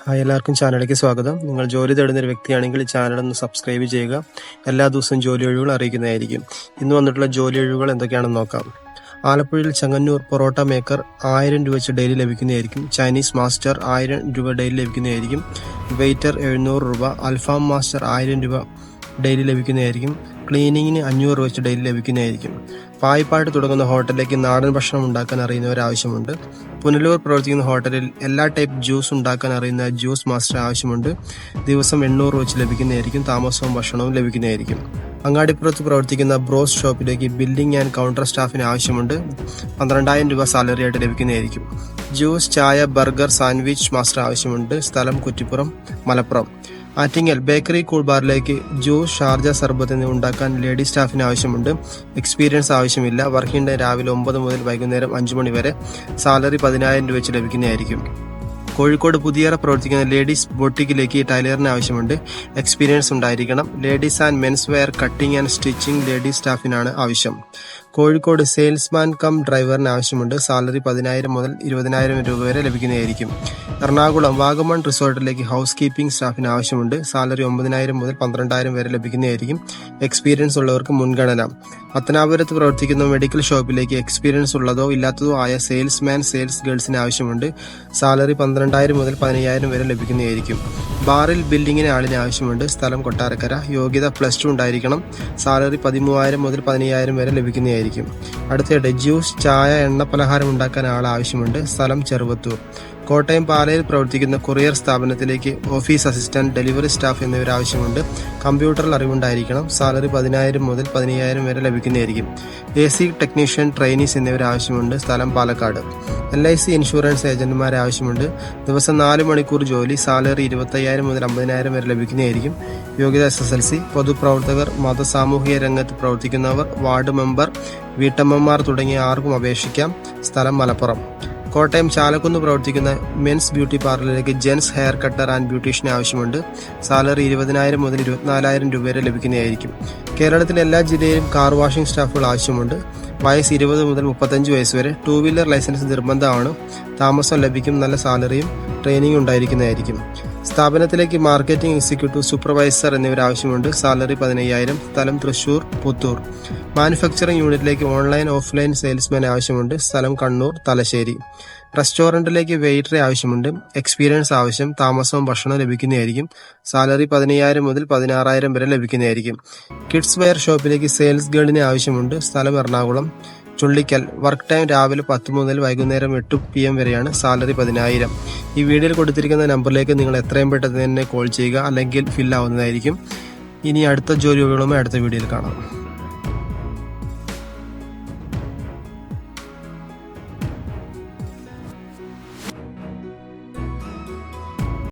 Hi, എല്ലാവർക്കും ചാനലിലേക്ക് സ്വാഗതം. നിങ്ങൾ ജോലി തേടുന്ന ഒരു വ്യക്തിയാണെങ്കിൽ ഈ ചാനൽ ഒന്ന് സബ്സ്ക്രൈബ് ചെയ്യുക. എല്ലാ ദിവസവും ജോലി ഒഴിവുകൾ അറിയിക്കുന്നതായിരിക്കും. ഇന്ന് വന്നിട്ടുള്ള ജോലി ഒഴിവുകൾ എന്തൊക്കെയാണെന്ന് നോക്കാം. ആലപ്പുഴയിൽ ചെങ്ങന്നൂർ പൊറോട്ട മേക്കർ 1000 രൂപ വെച്ച് ഡെയിലി ലഭിക്കുന്നതായിരിക്കും. ചൈനീസ് മാസ്റ്റർ 1000 രൂപ ഡെയിലി ലഭിക്കുന്നതായിരിക്കും. വെയിറ്റർ 700 രൂപ. അൽഫാം മാസ്റ്റർ 1000 രൂപ ഡെയിലി ലഭിക്കുന്നതായിരിക്കും. ക്ലീനിങ്ങിന് 500 രൂപ വെച്ച് ഡെയിലി ലഭിക്കുന്നതായിരിക്കും. പായിപ്പാട്ട് തുടങ്ങുന്ന ഹോട്ടലിലേക്ക് നാടൻ ഭക്ഷണം ഉണ്ടാക്കാൻ അറിയുന്നവർ ആവശ്യമുണ്ട്. പുനലൂർ പ്രവർത്തിക്കുന്ന ഹോട്ടലിൽ എല്ലാ ടൈപ്പ് ജ്യൂസ് ഉണ്ടാക്കാൻ അറിയുന്ന ജ്യൂസ് മാസ്റ്റർ ആവശ്യമുണ്ട്. ദിവസം 800 രൂപ വെച്ച് ലഭിക്കുന്നതായിരിക്കും. താമസവും ഭക്ഷണവും ലഭിക്കുന്നതായിരിക്കും. അങ്ങാടിപ്പുറത്ത് പ്രവർത്തിക്കുന്ന ബ്രോസ് ഷോപ്പിലേക്ക് ബില്ലിംഗ് ആൻഡ് കൗണ്ടർ സ്റ്റാഫിന് ആവശ്യമുണ്ട്. 12,000 രൂപ സാലറി ആയിട്ട് ലഭിക്കുന്നതായിരിക്കും. ജ്യൂസ്, ചായ, ബർഗർ, സാൻഡ്വിച്ച് മാസ്റ്റർ ആവശ്യമുണ്ട്. സ്ഥലം കുറ്റിപ്പുറം, മലപ്പുറം. ആറ്റിങ്ങൽ ബേക്കറി കൂൾ ബാറിലേക്ക് ജ്യൂസ്, ഷാർജ, സർബത്ത് എന്നിവ ഉണ്ടാക്കാൻ ലേഡി സ്റ്റാഫിന് ആവശ്യമുണ്ട്. എക്സ്പീരിയൻസ് ആവശ്യമില്ല. വർക്കിംഗ് ഡേ രാവിലെ 9 മുതൽ വൈകുന്നേരം 5 മണി വരെ. സാലറി 10,000 രൂപ വെച്ച് ലഭിക്കുന്നതായിരിക്കും. കോഴിക്കോട് പുതിയറ പ്രവർത്തിക്കുന്ന ലേഡീസ് ബൊട്ടിക്കിലേക്ക് ടൈലറിന് ആവശ്യമുണ്ട്. എക്സ്പീരിയൻസ് ഉണ്ടായിരിക്കണം. Ladies and mens wear cutting and stitching ladies സ്റ്റാഫിനാണ് ആവശ്യം. കോഴിക്കോട് സെയിൽസ്മാൻ കം ഡ്രൈവറിന് ആവശ്യമുണ്ട്. സാലറി 10,000 മുതൽ 20,000 രൂപ വരെ ലഭിക്കുന്നതായിരിക്കും. എറണാകുളം വാഗമൺ റിസോർട്ടിലേക്ക് ഹൗസ് കീപ്പിംഗ് സ്റ്റാഫിന് ആവശ്യമുണ്ട്. സാലറി 9,000 മുതൽ 12,000 വരെ ലഭിക്കുന്നതായിരിക്കും. എക്സ്പീരിയൻസ് ഉള്ളവർക്ക് മുൻഗണന. പത്തനാപുരത്ത് പ്രവർത്തിക്കുന്ന മെഡിക്കൽ ഷോപ്പിലേക്ക് എക്സ്പീരിയൻസ് ഉള്ളതോ ഇല്ലാത്തതോ ആയ സെയിൽസ്മാൻ, സെയിൽസ് ഗേൾസിന് ആവശ്യമുണ്ട്. സാലറി 12,000 മുതൽ 15,000 വരെ ലഭിക്കുന്നതായിരിക്കും. ബാറിൽ ബില്ലിങ്ങിന് ആളിന് ആവശ്യമുണ്ട്. സ്ഥലം കൊട്ടാരക്കര. യോഗ്യത +2 ഉണ്ടായിരിക്കണം. സാലറി 13,000 മുതൽ 15,000 വരെ ലഭിക്കുന്നതായിരിക്കും. അടുത്തത് ജ്യൂസ്, ചായ, എണ്ണ പലഹാരം ഉണ്ടാക്കാൻ ആൾ ആവശ്യമുണ്ട്. സ്ഥലം ചെറുവത്തൂർ. കോട്ടയം പാലയിൽ പ്രവർത്തിക്കുന്ന കൊറിയർ സ്ഥാപനത്തിലേക്ക് ഓഫീസ് അസിസ്റ്റന്റ്, ഡെലിവറി സ്റ്റാഫ് എന്നിവർ ആവശ്യമുണ്ട്. കമ്പ്യൂട്ടറിൽ അറിവുണ്ടായിരിക്കണം. സാലറി 10,000 മുതൽ 15,000 വരെ ലഭിക്കുന്നതായിരിക്കും. AC ടെക്നീഷ്യൻ, ട്രെയിനീസ് എന്നിവർ ആവശ്യമുണ്ട്. സ്ഥലം പാലക്കാട്. LIC ഇൻഷുറൻസ് ഏജന്റുമാരെ ആവശ്യമുണ്ട്. ദിവസം 4 മണിക്കൂർ ജോലി. സാലറി 25,000 മുതൽ 50,000 വരെ ലഭിക്കുന്നതായിരിക്കും. യോഗ്യത SSLC. പൊതുപ്രവർത്തകർ, സാമൂഹിക രംഗത്ത് പ്രവർത്തിക്കുന്നവർ, വാർഡ് മെമ്പർ, വീട്ടമ്മമാർ തുടങ്ങിയ ആർക്കും അപേക്ഷിക്കാം. സ്ഥലം മലപ്പുറം. കോട്ടയം ചാലക്കുന്ന് പ്രവർത്തിക്കുന്ന മെൻസ് ബ്യൂട്ടി പാർലറിലേക്ക് ജെൻസ് ഹെയർ കട്ടർ ആൻഡ് ബ്യൂട്ടീഷ്യന് ആവശ്യമുണ്ട്. സാലറി 20,000 മുതൽ 24,000 രൂപ വരെ ലഭിക്കുന്നതായിരിക്കും. കേരളത്തിലെ എല്ലാ ജില്ലയിലും കാർ വാഷിംഗ് സ്റ്റാഫുകൾ ആവശ്യമുണ്ട്. വയസ്സ് 20 മുതൽ 35 വയസ്സ് വരെ. 2-വീലർ ലൈസൻസ് നിർബന്ധമാണ്. താമസം ലഭിക്കും. നല്ല സാലറിയും ട്രെയിനിങ് ഉണ്ടായിരിക്കുന്നതായിരിക്കും. സ്ഥാപനത്തിലേക്ക് മാർക്കറ്റിംഗ് എക്സിക്യൂട്ടീവ്, സൂപ്പർവൈസർ എന്നിവർ ആവശ്യമുണ്ട്. സാലറി 15,000. സ്ഥലം തൃശൂർ, പുത്തൂർ. മാനുഫാക്ചറിംഗ് യൂണിറ്റിലേക്ക് ഓൺലൈൻ, ഓഫ്ലൈൻ സെയിൽസ്മാൻ ആവശ്യമുണ്ട്. സ്ഥലം കണ്ണൂർ, തലശ്ശേരി. റെസ്റ്റോറന്റിലേക്ക് വെയിറ്ററെ ആവശ്യമുണ്ട്. എക്സ്പീരിയൻസ് ആവശ്യം. താമസവും ഭക്ഷണവും ലഭിക്കുന്നതായിരിക്കും. സാലറി 15,000 മുതൽ 16,000 വരെ ലഭിക്കുന്നതായിരിക്കും. കിഡ്സ് വെയർ ഷോപ്പിലേക്ക് സെയിൽസ് ഗേളിന് ആവശ്യമുണ്ട്. സ്ഥലം എറണാകുളം, ചുള്ളിക്കൽ. വർക്ക് ടൈം രാവിലെ 10 മുതൽ വൈകുന്നേരം 8 PM വരെയാണ്. സാലറി 10,000. ഈ വീഡിയോയിൽ കൊടുത്തിരിക്കുന്ന നമ്പറിലേക്ക് നിങ്ങൾ എത്രയും പെട്ടെന്ന് തന്നെ കോൾ ചെയ്യുക, അല്ലെങ്കിൽ ഫിൽ ആവുന്നതായിരിക്കും. ഇനി അടുത്ത ജോലികളുമായി അടുത്ത വീഡിയോയിൽ കാണാം.